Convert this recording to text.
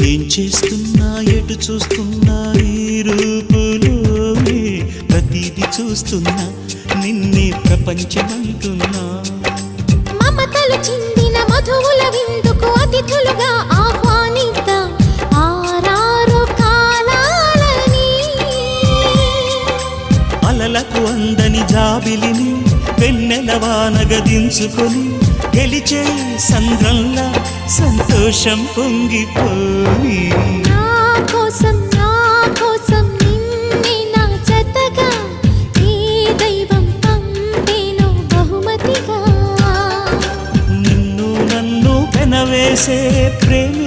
ఏం చేస్తున్నా ఎటు చూస్తున్నా ఈ రూపులోనే ప్రతిదీ చూస్తున్నా నిన్నే ప్రపంచమంటున్నా మమతలు చిందిన మధువుల విందుకు అతిథులుగా ఆహ్వానిద్దాం ఆరారు కాలాలని అలలకు అందని జాబిలిని వెన్నెల వానగదించుకొని గెలిచే సంద్రంలా సంతోషం పొంగిపోయి నా కోసం నిన్నే నా జతగా ఈ దైవం పంపేను బహుమతిగా నిన్ను నన్ను పెనవేసే ప్రేమ